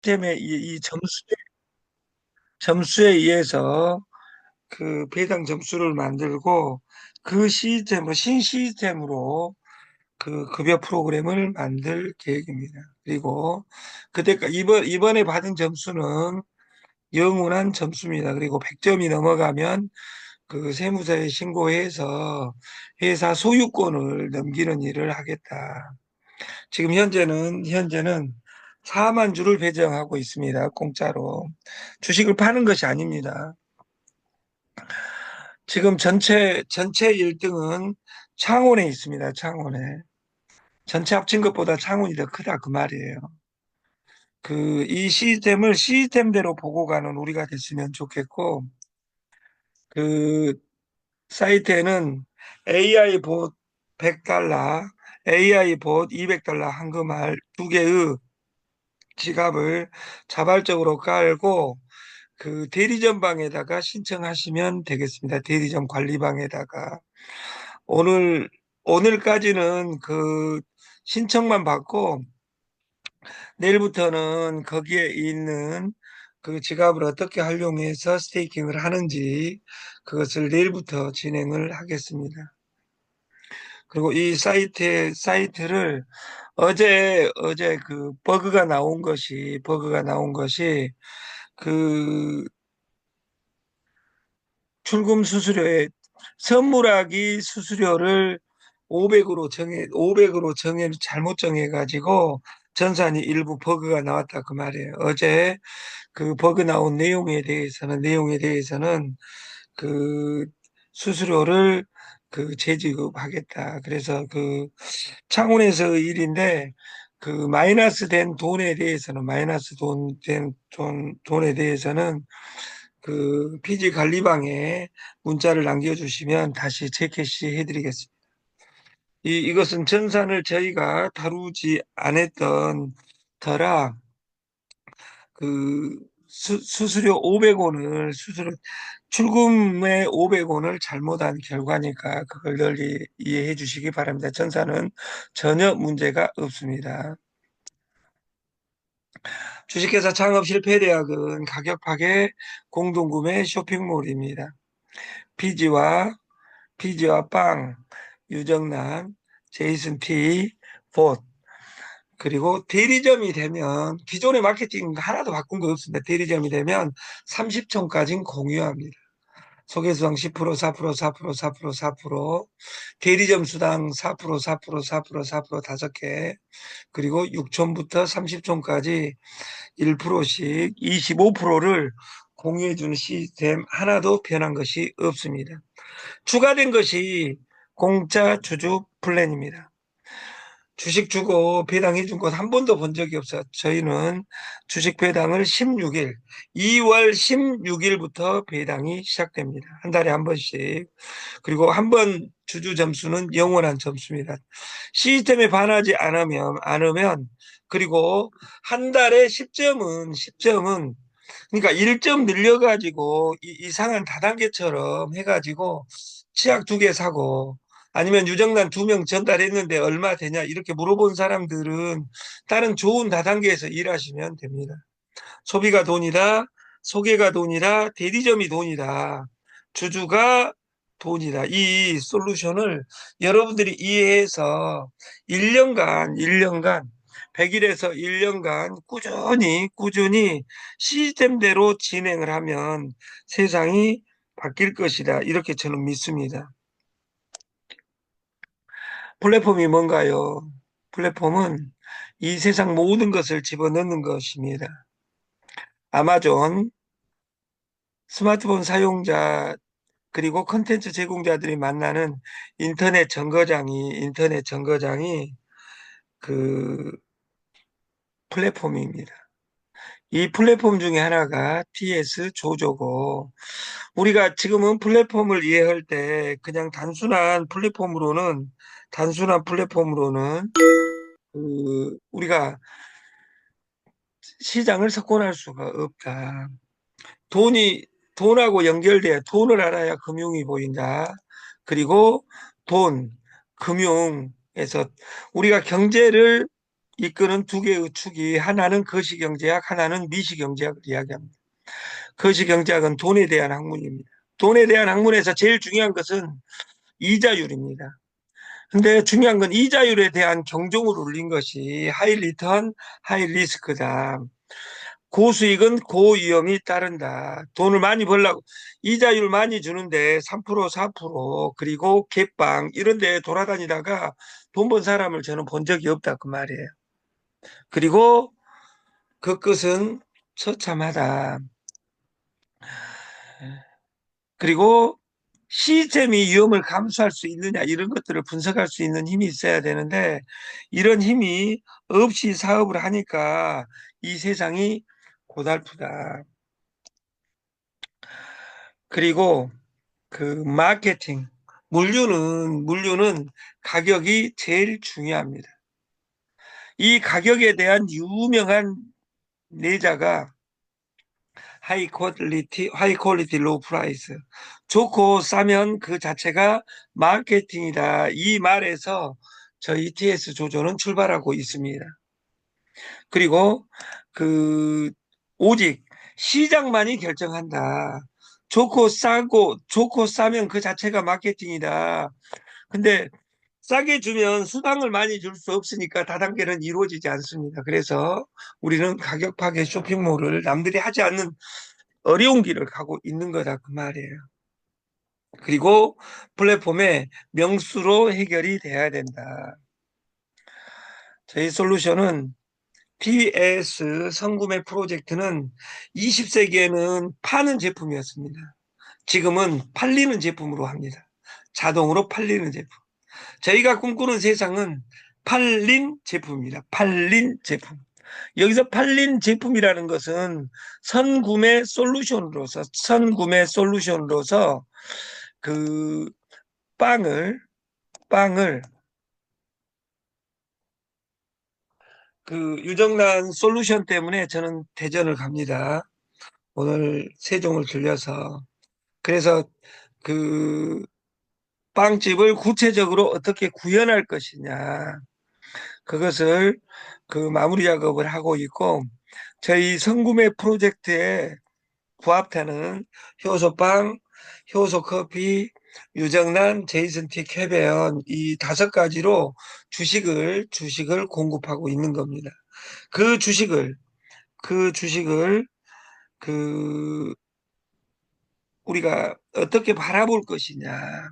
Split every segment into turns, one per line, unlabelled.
시스템의 이 점수에 의해서 그 배당 점수를 만들고 그 시스템으로 신시스템으로 그 급여 프로그램을 만들 계획입니다. 그리고 그때까 이번에 받은 점수는 영원한 점수입니다. 그리고 100점이 넘어가면 그 세무서에 신고해서 회사 소유권을 넘기는 일을 하겠다. 지금 현재는 4만 주를 배정하고 있습니다. 공짜로. 주식을 파는 것이 아닙니다. 지금 전체 1등은 창원에 있습니다. 창원에. 전체 합친 것보다 창원이 더 크다 그 말이에요. 그 이 시스템을 시스템대로 보고 가는 우리가 됐으면 좋겠고 그 사이트에는 AI 봇 100달러, AI 봇 200달러 한금할 두 개의 지갑을 자발적으로 깔고 그 대리점방에다가 신청하시면 되겠습니다. 대리점 관리방에다가 오늘 오늘까지는 그 신청만 받고 내일부터는 거기에 있는 그 지갑을 어떻게 활용해서 스테이킹을 하는지 그것을 내일부터 진행을 하겠습니다. 그리고 이 사이트를 어제 그 버그가 나온 것이 그 출금 수수료에 선물하기 수수료를 500으로 잘못 정해가지고 전산이 일부 버그가 나왔다 그 말이에요. 어제 그 버그 나온 내용에 대해서는 그 수수료를 그 재지급하겠다. 그래서 그 창원에서의 일인데 그 마이너스 된 돈에 대해서는 그 피지 관리방에 문자를 남겨주시면 다시 재캐시 해드리겠습니다. 이것은 전산을 저희가 다루지 않았던 터라 그 수수료 500원을 출금에 500원을 잘못한 결과니까 그걸 널리 이해해 주시기 바랍니다. 전사는 전혀 문제가 없습니다. 주식회사 창업 실패 대학은 가격 파괴 공동구매 쇼핑몰입니다. 피지와 빵, 유정란, 제이슨 P, 봇 그리고 대리점이 되면 기존의 마케팅 하나도 바꾼 거 없습니다. 대리점이 되면 30촌까지는 공유합니다. 소개수당 10%, 4%, 4%, 4%, 4%, 대리점 수당 4%, 4%, 4%, 4% 5개, 그리고 6촌부터 30촌까지 1%씩 25%를 공유해주는 시스템 하나도 변한 것이 없습니다. 추가된 것이 공짜 주주 플랜입니다. 주식 주고 배당해 준 곳 한 번도 본 적이 없어요. 저희는 주식 배당을 2월 16일부터 배당이 시작됩니다. 한 달에 한 번씩. 그리고 한 번 주주 점수는 영원한 점수입니다. 시스템에 반하지 않으면 그리고 한 달에 10점은 그러니까 1점 늘려가지고 이상한 다단계처럼 해가지고 치약 2개 사고 아니면 유정란 2명 전달했는데 얼마 되냐 이렇게 물어본 사람들은 다른 좋은 다단계에서 일하시면 됩니다. 소비가 돈이다, 소개가 돈이다, 대리점이 돈이다, 주주가 돈이다. 이 솔루션을 여러분들이 이해해서 1년간 100일에서 1년간 꾸준히 시스템대로 진행을 하면 세상이 바뀔 것이다. 이렇게 저는 믿습니다. 플랫폼이 뭔가요? 플랫폼은 이 세상 모든 것을 집어넣는 것입니다. 아마존, 스마트폰 사용자, 그리고 컨텐츠 제공자들이 만나는 인터넷 정거장이 그 플랫폼입니다. 이 플랫폼 중에 하나가 TS 조조고, 우리가 지금은 플랫폼을 이해할 때 그냥 단순한 플랫폼으로는 우리가 시장을 석권할 수가 없다. 돈이 돈하고 연결돼 돈을 알아야 금융이 보인다. 그리고 돈, 금융에서 우리가 경제를 이끄는 두 개의 축이 하나는 거시경제학, 하나는 미시경제학을 이야기합니다. 거시경제학은 돈에 대한 학문입니다. 돈에 대한 학문에서 제일 중요한 것은 이자율입니다. 근데 중요한 건 이자율에 대한 경종을 울린 것이 하이 리턴, 하이 리스크다. 고수익은 고위험이 따른다. 돈을 많이 벌라고 이자율 많이 주는데 3%, 4% 그리고 갭방 이런 데 돌아다니다가 돈 번 사람을 저는 본 적이 없다 그 말이에요. 그리고 그 끝은 처참하다. 그리고 시스템이 위험을 감수할 수 있느냐 이런 것들을 분석할 수 있는 힘이 있어야 되는데 이런 힘이 없이 사업을 하니까 이 세상이 고달프다. 그리고 그 마케팅, 물류는 가격이 제일 중요합니다. 이 가격에 대한 유명한 내자가 하이 퀄리티 로우 프라이스. 좋고 싸면 그 자체가 마케팅이다. 이 말에서 저희 TS 조조는 출발하고 있습니다. 그리고 그 오직 시장만이 결정한다. 좋고 싸면 그 자체가 마케팅이다. 근데 싸게 주면 수당을 많이 줄 수 없으니까 다단계는 이루어지지 않습니다. 그래서 우리는 가격 파괴 쇼핑몰을 남들이 하지 않는 어려운 길을 가고 있는 거다 그 말이에요. 그리고 플랫폼의 명수로 해결이 돼야 된다. 저희 솔루션은 PS 성구매 프로젝트는 20세기에는 파는 제품이었습니다. 지금은 팔리는 제품으로 합니다. 자동으로 팔리는 제품. 저희가 꿈꾸는 세상은 팔린 제품입니다. 팔린 제품. 여기서 팔린 제품이라는 것은 선구매 솔루션으로서 그 빵을 빵을 그 유정란 솔루션 때문에 저는 대전을 갑니다. 오늘 세종을 들려서 그래서 그 빵집을 구체적으로 어떻게 구현할 것이냐 그것을 그 마무리 작업을 하고 있고 저희 성구매 프로젝트에 부합되는 효소빵, 효소커피, 유정란, 제이슨티 캐베언 이 다섯 가지로 주식을 공급하고 있는 겁니다. 그 주식을 그 주식을 그 우리가 어떻게 바라볼 것이냐.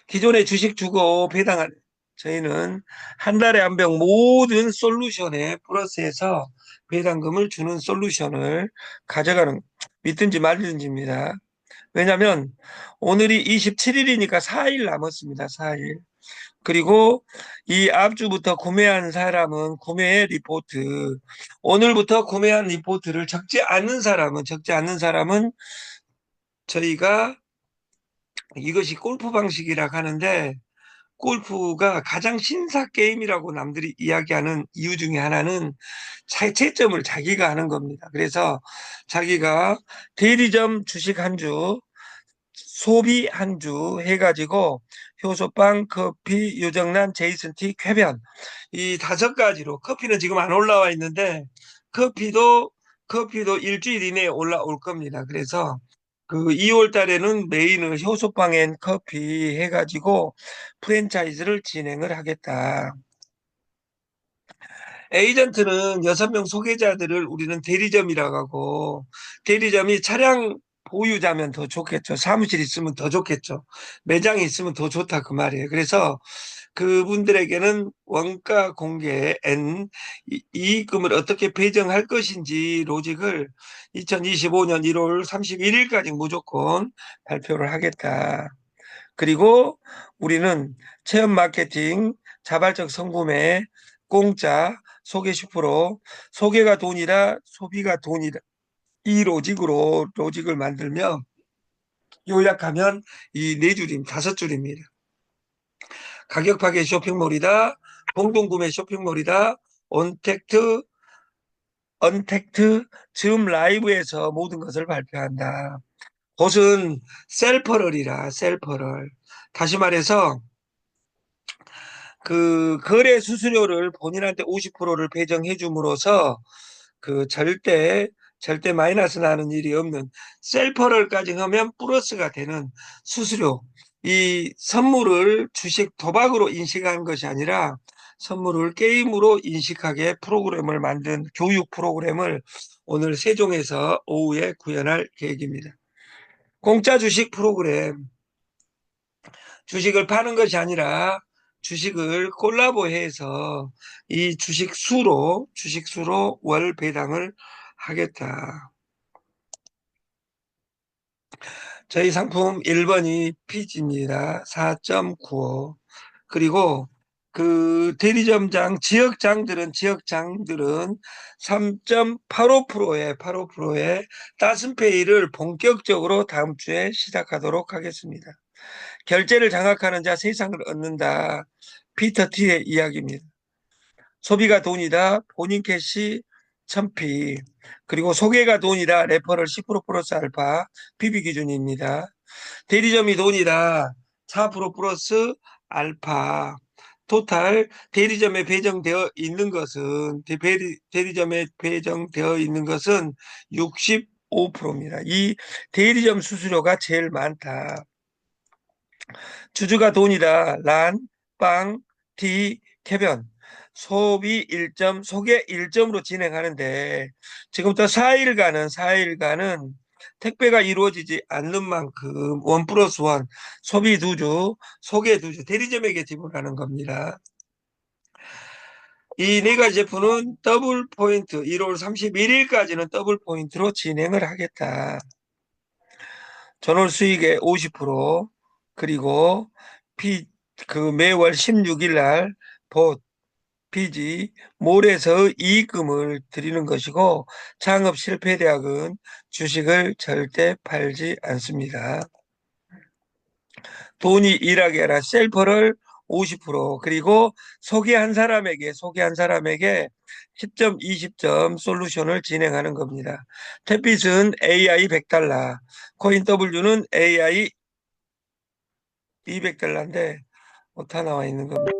기존에 주식 주고 배당한 저희는 한 달에 한 병 모든 솔루션에 플러스해서 배당금을 주는 솔루션을 가져가는 믿든지 말든지입니다. 왜냐하면 오늘이 27일이니까 4일 남았습니다. 4일. 그리고 이 앞주부터 구매한 사람은 구매의 리포트, 오늘부터 구매한 리포트를 적지 않는 사람은 저희가 이것이 골프 방식이라 하는데 골프가 가장 신사 게임이라고 남들이 이야기하는 이유 중에 하나는 채점을 자기가 하는 겁니다. 그래서 자기가 대리점 주식 한 주, 소비 한 주 해가지고 효소빵, 커피, 유정란, 제이슨티, 쾌변 이 다섯 가지로 커피는 지금 안 올라와 있는데 커피도 커피도 일주일 이내에 올라올 겁니다. 그래서 그 2월 달에는 메인을 효소빵 앤 커피 해가지고 프랜차이즈를 진행을 하겠다. 에이전트는 6명 소개자들을 우리는 대리점이라고 하고 대리점이 차량 보유자면 더 좋겠죠. 사무실 있으면 더 좋겠죠. 매장이 있으면 더 좋다 그 말이에요. 그래서 그분들에게는 원가 공개 앤 이익금을 어떻게 배정할 것인지 로직을 2025년 1월 31일까지 무조건 발표를 하겠다. 그리고 우리는 체험 마케팅, 자발적 성구매, 공짜, 소개 10%, 소개가 돈이라 소비가 돈이라 이 로직을 만들며 요약하면 이 네 줄임 다섯 줄입니다. 가격 파괴 쇼핑몰이다, 공동구매 쇼핑몰이다, 언택트, 즈음 라이브에서 모든 것을 발표한다. 곳은 셀퍼럴이라 셀퍼럴. 다시 말해서 그 거래 수수료를 본인한테 50%를 배정해 줌으로써 그 절대 마이너스 나는 일이 없는 셀퍼럴까지 하면 플러스가 되는 수수료. 이 선물을 주식 도박으로 인식한 것이 아니라 선물을 게임으로 인식하게 프로그램을 만든 교육 프로그램을 오늘 세종에서 오후에 구현할 계획입니다. 공짜 주식 프로그램. 주식을 파는 것이 아니라 주식을 콜라보해서 이 주식수로 월 배당을 하겠다. 저희 상품 1번이 피지입니다. 4.95. 그리고 그 지역장들은 3.85%의 따순페이를 본격적으로 다음 주에 시작하도록 하겠습니다. 결제를 장악하는 자 세상을 얻는다. 피터 티의 이야기입니다. 소비가 돈이다. 본인 캐시 1000피. 그리고 소개가 돈이다. 레퍼럴 10% 플러스 알파. PB 기준입니다. 대리점이 돈이다. 4% 플러스 알파. 토탈 대리점에 배정되어 있는 것은 대리점에 배정되어 있는 것은 65%입니다. 이 대리점 수수료가 제일 많다. 주주가 돈이다. 란, 빵, 티, 개변. 소비 1점, 소개 1점으로 진행하는데 지금부터 4일간은 택배가 이루어지지 않는 만큼 원 플러스 원 소비 2주, 소개 2주 대리점에게 지불하는 겁니다. 이 네 가지 제품은 더블 포인트 1월 31일까지는 더블 포인트로 진행을 하겠다. 전월 수익의 50% 그리고 매월 16일 날 피지 몰에서 이익금을 드리는 것이고 창업 실패 대학은 주식을 절대 팔지 않습니다. 돈이 일하게 하라 셀퍼를 50% 그리고 소개한 사람에게 10점, 20점 솔루션을 진행하는 겁니다. 탭빗은 AI 100달러, 코인 W는 AI 200달러인데 다 나와 있는 겁니다.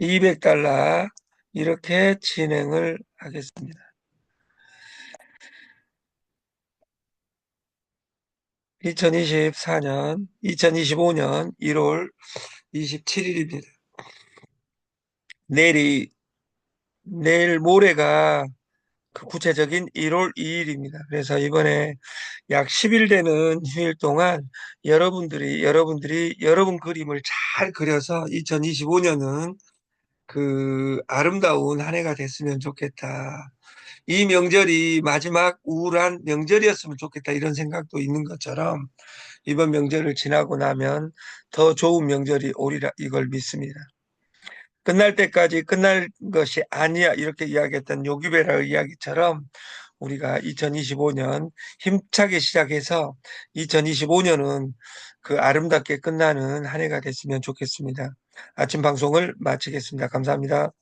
200달러 이렇게 진행을 하겠습니다. 2025년 1월 27일입니다. 내일 모레가 그 구체적인 1월 2일입니다. 그래서 이번에 약 10일 되는 휴일 동안 여러분들이 여러분 그림을 잘 그려서 2025년은 그 아름다운 한 해가 됐으면 좋겠다. 이 명절이 마지막 우울한 명절이었으면 좋겠다 이런 생각도 있는 것처럼 이번 명절을 지나고 나면 더 좋은 명절이 오리라 이걸 믿습니다. 끝날 때까지 끝날 것이 아니야 이렇게 이야기했던 요기베라의 이야기처럼 우리가 2025년 힘차게 시작해서 2025년은 그 아름답게 끝나는 한 해가 됐으면 좋겠습니다. 아침 방송을 마치겠습니다. 감사합니다.